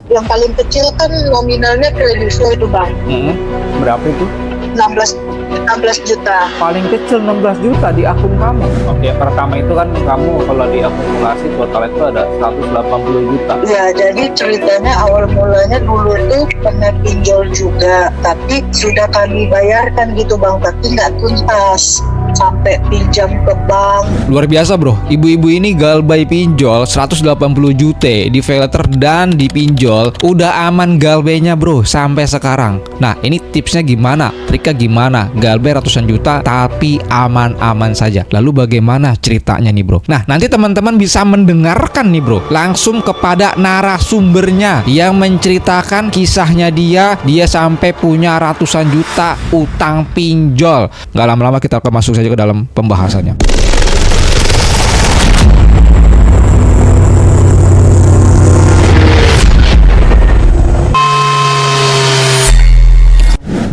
yang paling kecil kan nominalnya kredivo itu bang. Berapa itu? 16 juta. Paling kecil 16 juta di akun kamu. Oke, pertama itu kan kamu kalau diakumulasi total itu ada 180 juta. Ya, jadi ceritanya awal mulanya dulu tuh pernah pinjol juga, tapi sudah kami bayarkan gitu bang, tapi nggak tuntas. Sampai pinjam ke bank. Luar biasa bro, ibu-ibu ini galbay pinjol 180 juta di paylater dan dipinjol. Udah aman galbaynya bro sampai sekarang. Nah ini tipsnya gimana? Triknya gimana? Galbay ratusan juta tapi aman-aman saja. Lalu bagaimana ceritanya nih bro? Nah nanti teman-teman bisa mendengarkan nih bro langsung kepada narasumbernya yang menceritakan kisahnya dia sampai punya ratusan juta utang pinjol. Gak lama-lama kita akan masuk saja ke dalam pembahasannya.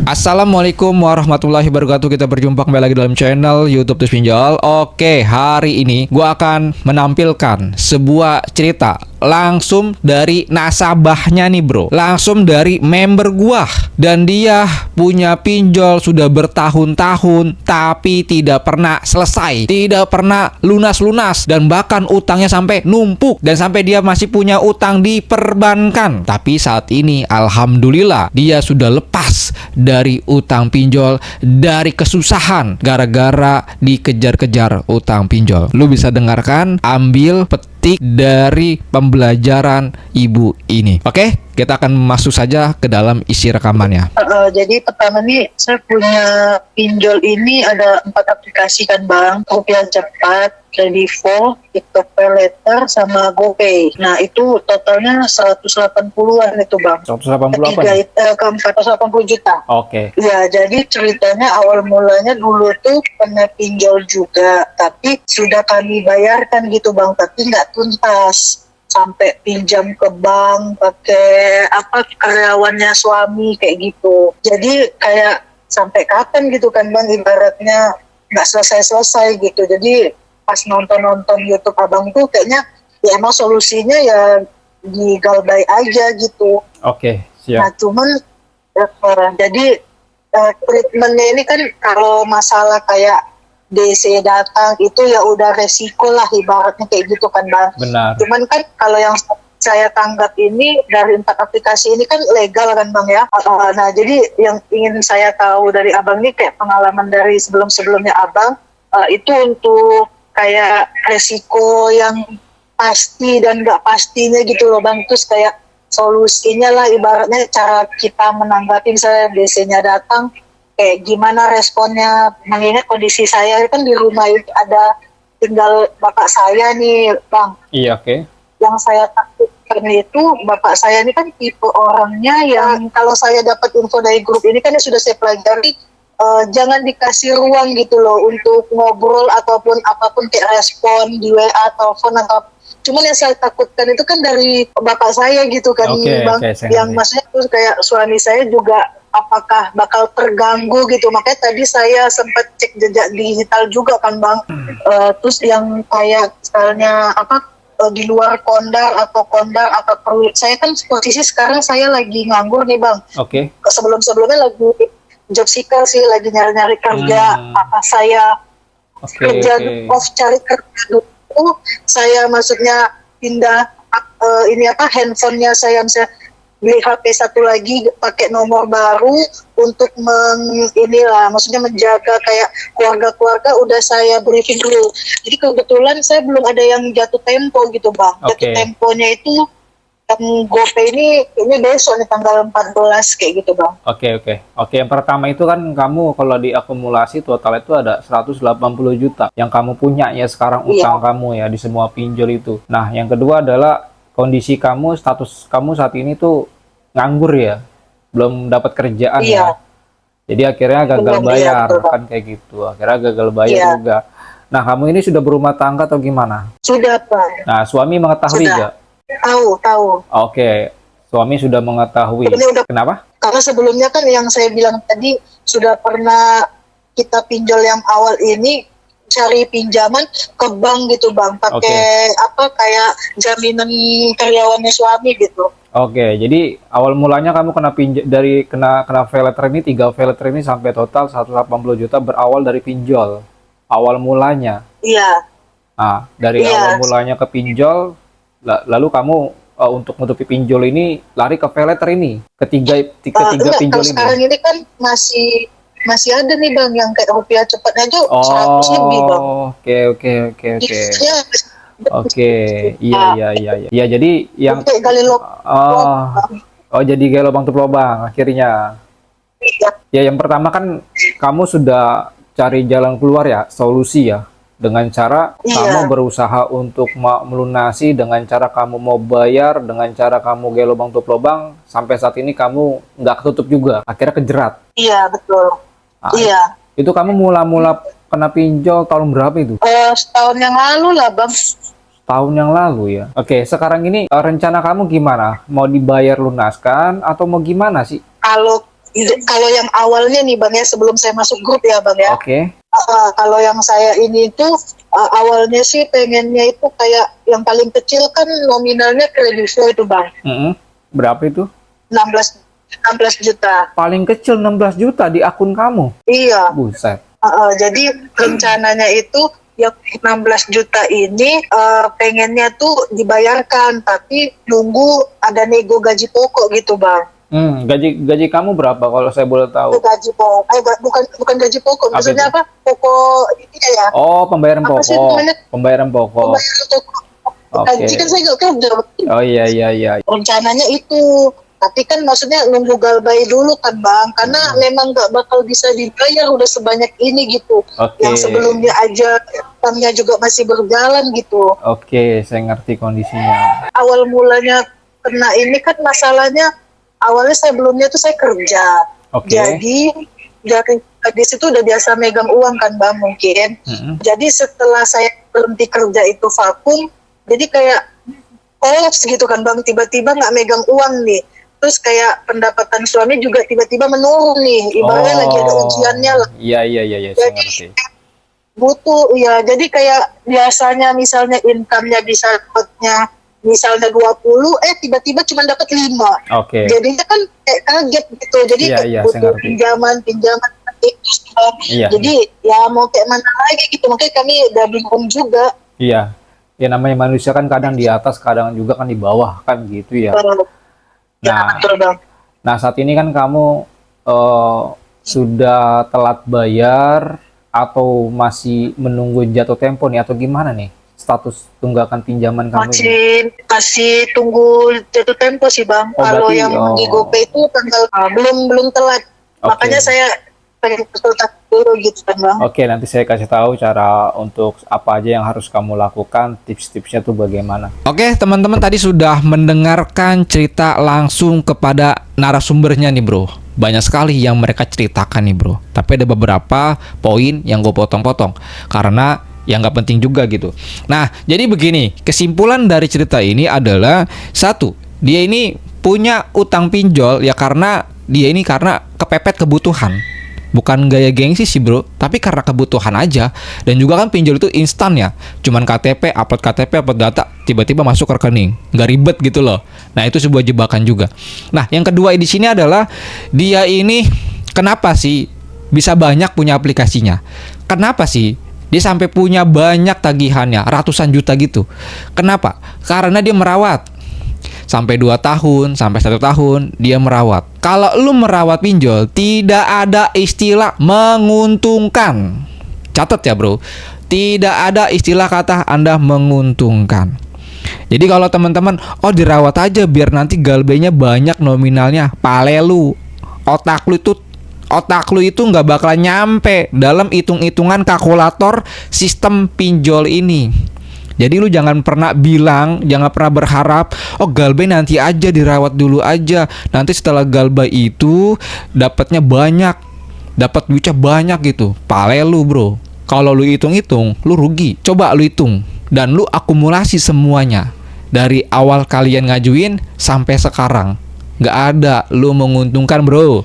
Assalamualaikum warahmatullahi wabarakatuh. Kita berjumpa kembali lagi dalam channel YouTube Tips Pinjol. Oke, hari ini gue akan menampilkan sebuah cerita langsung dari nasabahnya nih bro, langsung dari member gua, dan dia punya pinjol sudah bertahun-tahun tapi tidak pernah selesai, tidak pernah lunas-lunas, dan bahkan utangnya sampai numpuk dan sampai dia masih punya utang di perbankan. Tapi saat ini alhamdulillah dia sudah lepas dari utang pinjol, dari kesusahan gara-gara dikejar-kejar utang pinjol. Lu bisa dengarkan, ambil petik dari pembelajaran ibu ini. Oke, kita akan masuk saja ke dalam isi rekamannya. Jadi pertama nih saya punya pinjol ini ada 4 aplikasi kan bang, Rupiah Cepat, Kredivo, TikTok Paylater, sama GoPay. Nah itu totalnya 180-an itu bang. 180 apa nih? Keempat 180 juta. Oke. Ya jadi ceritanya awal mulanya dulu tuh pernah pinjol juga, tapi sudah kami bayarkan gitu bang, tapi nggak tuntas. Sampai pinjam ke bank pakai karyawannya suami kayak gitu. Jadi kayak sampai kapan gitu kan bang, ibaratnya nggak selesai gitu. Jadi pas nonton YouTube abang tuh kayaknya ya emang solusinya ya digalbay aja gitu. Oke, siap. Nah cuman jadi treatmentnya ini kan kalau masalah kayak DC datang itu ya udah resiko lah ibaratnya kayak gitu kan bang. Benar. Cuman kan kalau yang saya tanggap ini dari 4 aplikasi ini kan legal kan bang ya. Nah jadi yang ingin saya tahu dari abang ini kayak pengalaman dari sebelum-sebelumnya abang, itu untuk kayak resiko yang pasti dan nggak pastinya gitu loh bang. Terus kayak solusinya lah ibaratnya cara kita menanggapi misalnya DC-nya datang, kayak gimana responnya, mengingat kondisi saya kan di rumah itu ada tinggal bapak saya nih bang. Iya, oke. Yang saya takutkan itu bapak saya ini kan tipe orangnya yang kalau saya dapat info dari grup ini kan sudah saya pelajari, jangan dikasih ruang gitu loh untuk ngobrol ataupun apapun kayak respon di WA, telepon atau. Cuman yang saya takutkan itu kan dari bapak saya gitu kan bang, yang maksudnya tuh kayak suami saya juga apakah bakal terganggu gitu. Makanya tadi saya sempat cek jejak digital juga kan bang. Terus yang kayak misalnya di luar kondar atau perlu. Saya kan posisi sekarang saya lagi nganggur nih bang. Oke. Sebelum-sebelumnya lagi job seeker sih, lagi nyari-nyari kerja. Apa saya kerja off cari kerja dulu, saya maksudnya pindah handphonenya saya misalnya beli HP satu lagi pakai nomor baru untuk maksudnya menjaga kayak keluarga udah saya briefing dulu. Jadi kebetulan saya belum ada yang jatuh tempo gitu bang. Jatuh temponya itu yang GoPay ini besok nih tanggal 14 kayak gitu bang. Oke, yang pertama itu kan kamu kalau diakumulasi total itu ada 180 juta yang kamu punya ya sekarang utang kamu ya di semua pinjol itu. Nah yang kedua adalah kondisi kamu, status kamu saat ini tuh nganggur ya, belum dapat kerjaan ya. Jadi akhirnya gagal bayar kan kayak gitu. Akhirnya gagal bayar juga. Nah kamu ini sudah berumah tangga atau gimana? Sudah pak. Nah suami mengetahui nggak? Tahu. Oke, suami sudah mengetahui. Kenapa? Karena sebelumnya kan yang saya bilang tadi sudah pernah kita pinjol yang awal ini cari pinjaman ke bank gitu bang, pakai kayak jaminan karyawannya suami gitu. Oke, jadi awal mulanya kamu kena pay letter ini, 3 pay letter ini sampai total 180 juta berawal dari pinjol. Awal mulanya. Iya. Nah, dari awal mulanya ke pinjol, lalu kamu untuk menutupi pinjol ini lari ke pay letter ini. Ketiga pinjol ini. Sekarang ini kan masih ada nih bang yang kayak rupiah cepatnya aja 100 lebih bang. Oke. Iya. Oke, iya. Ya, jadi yang gali jadi kayak lubang tutup lubang akhirnya. Iya. Ya, yang pertama kan kamu sudah cari jalan keluar ya, solusi ya. Dengan cara kamu berusaha untuk melunasi, dengan cara kamu mau bayar, dengan cara kamu kayak lubang tutup lubang, sampai saat ini kamu nggak ketutup juga, akhirnya kejerat. Iya, betul. Iya. Itu kamu mula-mula kena pinjol tahun berapa itu? Setahun yang lalu lah bang. Tahun yang lalu ya. Oke, sekarang ini rencana kamu gimana? Mau dibayar lunaskan atau mau gimana sih? Kalau yang awalnya nih bang ya, sebelum saya masuk grup ya bang ya. Oke. Kalau yang saya ini tuh awalnya sih pengennya itu kayak yang paling kecil kan nominalnya kreditnya itu bang. Berapa itu? 16 juta. Paling kecil 16 juta di akun kamu? Iya. Buset. Jadi rencananya itu yang 16 juta ini pengennya tuh dibayarkan, tapi nunggu ada nego gaji pokok gitu bang. Gaji kamu berapa kalau saya boleh tahu? Gaji pokok, bukan gaji pokok, maksudnya apa? Pokok ini ya? Oh, pembayaran apa pokok. Sih, pembayaran pokok. Gaji kan saya nggak kerja. Oh iya. Rencananya itu. Tapi kan maksudnya nunggu galbay dulu kan bang, karena memang nggak bakal bisa dibayar udah sebanyak ini gitu. Yang sebelumnya aja utangnya juga masih berjalan gitu. Oke, saya ngerti kondisinya. Awal mulanya kena ini kan masalahnya, awalnya sebelumnya tuh saya kerja. Jadi dari situ udah biasa megang uang kan bang mungkin. Jadi setelah saya berhenti kerja itu vakum, jadi kayak kolaps gitu kan bang, tiba-tiba nggak megang uang nih. Terus kayak pendapatan suami juga tiba-tiba menurun nih, ibaratnya lagi ada ujiannya lah. Iya, saya ngerti. Butuh, ya jadi kayak biasanya misalnya income-nya bisa dapatnya misalnya 20, tiba-tiba cuma dapat 5. Jadinya kan kayak kaget gitu, jadi butuh pinjaman itu. Jadi ya mau kayak mana lagi gitu, makanya kami udah bingung juga. Iya, ya namanya manusia kan kadang di atas, kadang juga kan di bawah kan gitu ya. Nah, saat ini kan kamu sudah telat bayar atau masih menunggu jatuh tempo nih atau gimana nih status tunggakan pinjaman kamu? Masih tunggu jatuh tempo sih bang. Kalau yang di GoPay itu tanggal belum telat. Makanya saya pengen konsultasi dulu gitu kan bang. Oke, nanti saya kasih tahu cara untuk apa aja yang harus kamu lakukan, tips-tipsnya tuh bagaimana. Oke, teman-teman tadi sudah mendengarkan cerita langsung kepada narasumbernya nih bro. Banyak sekali yang mereka ceritakan nih bro. Tapi ada beberapa poin yang gue potong-potong karena yang nggak penting juga gitu. Nah, jadi begini, kesimpulan dari cerita ini adalah satu, dia ini punya utang pinjol ya karena kepepet kebutuhan. Bukan gaya gengsi sih bro, tapi karena kebutuhan aja. Dan juga kan pinjol itu instan ya, cuman KTP, upload data, tiba-tiba masuk ke rekening, nggak ribet gitu loh. Nah itu sebuah jebakan juga. Nah yang kedua di sini adalah dia ini kenapa sih bisa banyak punya aplikasinya? Kenapa sih dia sampai punya banyak tagihannya, ratusan juta gitu? Kenapa? Karena dia merawat. Sampai 2 tahun, sampai 1 tahun dia merawat. Kalau lu merawat pinjol, tidak ada istilah menguntungkan. Catat ya bro, tidak ada istilah kata Anda menguntungkan. Jadi kalau teman-teman, dirawat aja biar nanti galbenya banyak nominalnya. Pale lu, otak lu itu nggak bakal nyampe dalam hitung-hitungan kalkulator sistem pinjol ini. Jadi lu jangan pernah berharap galbay nanti aja dirawat dulu aja. Nanti setelah galbay itu dapatnya banyak, dapat duitnya banyak gitu. Pale lu bro. Kalau lu hitung-hitung, lu rugi. Coba lu hitung dan lu akumulasi semuanya dari awal kalian ngajuin sampai sekarang. Nggak ada lu menguntungkan bro.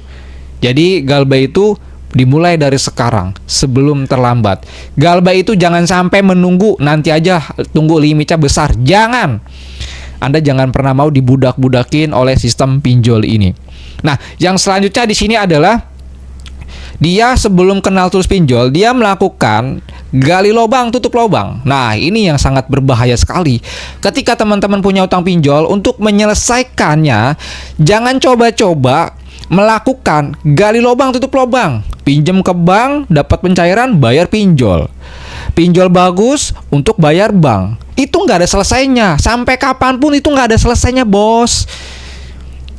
Jadi galbay itu Dimulai dari sekarang sebelum terlambat. Galbay itu jangan sampai menunggu nanti aja, tunggu limitnya besar. Jangan. Anda jangan pernah mau dibudak-budakin oleh sistem pinjol ini. Nah, yang selanjutnya di sini adalah dia sebelum kenal tools pinjol, dia melakukan gali lubang, tutup lubang. Nah, ini yang sangat berbahaya sekali. Ketika teman-teman punya utang pinjol, untuk menyelesaikannya, jangan coba-coba melakukan gali lubang, tutup lubang. Pinjam ke bank, dapat pencairan, bayar pinjol. Pinjol bagus untuk bayar bank. Itu nggak ada selesainya. Sampai kapanpun itu nggak ada selesainya, bos.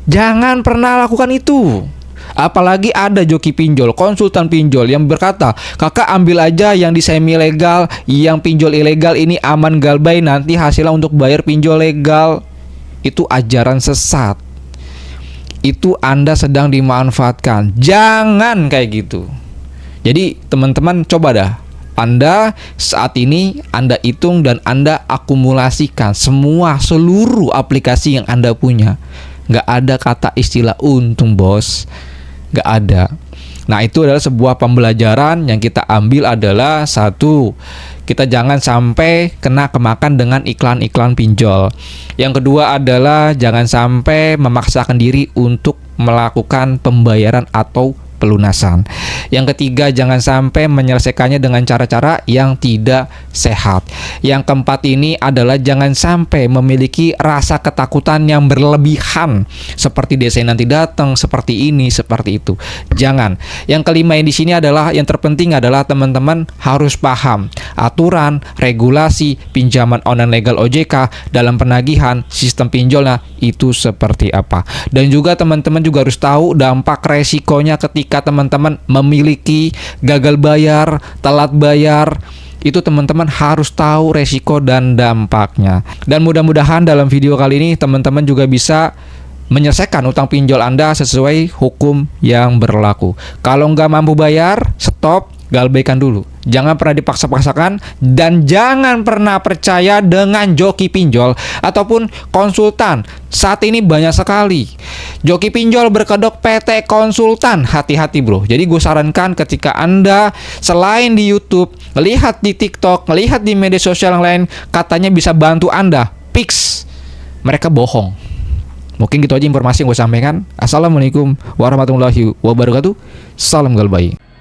Jangan pernah lakukan itu. Apalagi ada joki pinjol, konsultan pinjol yang berkata, kakak ambil aja yang di semi legal, yang pinjol ilegal ini aman Galbay, nanti hasilnya untuk bayar pinjol legal. Itu ajaran sesat. Itu Anda sedang dimanfaatkan. Jangan kayak gitu. Jadi teman-teman coba dah, Anda saat ini Anda hitung dan Anda akumulasikan seluruh aplikasi yang Anda punya. Nggak ada kata istilah untung, bos. Nggak ada. Nah, itu adalah sebuah pembelajaran yang kita ambil adalah satu, kita jangan sampai kena kemakan dengan iklan-iklan pinjol. Yang kedua adalah jangan sampai memaksakan diri untuk melakukan pembayaran atau pelunasan. Yang ketiga, jangan sampai menyelesaikannya dengan cara-cara yang tidak sehat. Yang keempat ini adalah jangan sampai memiliki rasa ketakutan yang berlebihan, seperti desain nanti datang, seperti ini, seperti itu. Jangan. Yang kelima yang di sini adalah yang terpenting adalah teman-teman harus paham aturan, regulasi pinjaman online legal OJK dalam penagihan sistem pinjolnya itu seperti apa. Dan juga teman-teman juga harus tahu dampak resikonya ketika teman-teman memiliki gagal bayar, telat bayar. Itu teman-teman harus tahu resiko dan dampaknya. Dan mudah-mudahan dalam video kali ini teman-teman juga bisa menyelesaikan utang pinjol Anda sesuai hukum yang berlaku. Kalau nggak mampu bayar, stop, galbaikan dulu. Jangan pernah dipaksa-paksakan dan jangan pernah percaya dengan joki pinjol ataupun konsultan. Saat ini banyak sekali joki pinjol berkedok PT konsultan. Hati-hati bro. Jadi gue sarankan ketika Anda selain di YouTube, melihat di TikTok, melihat di media sosial yang lain, katanya bisa bantu Anda, fix mereka bohong. Mungkin gitu aja informasi yang gue sampaikan. Assalamualaikum warahmatullahi wabarakatuh. Salam Galbay.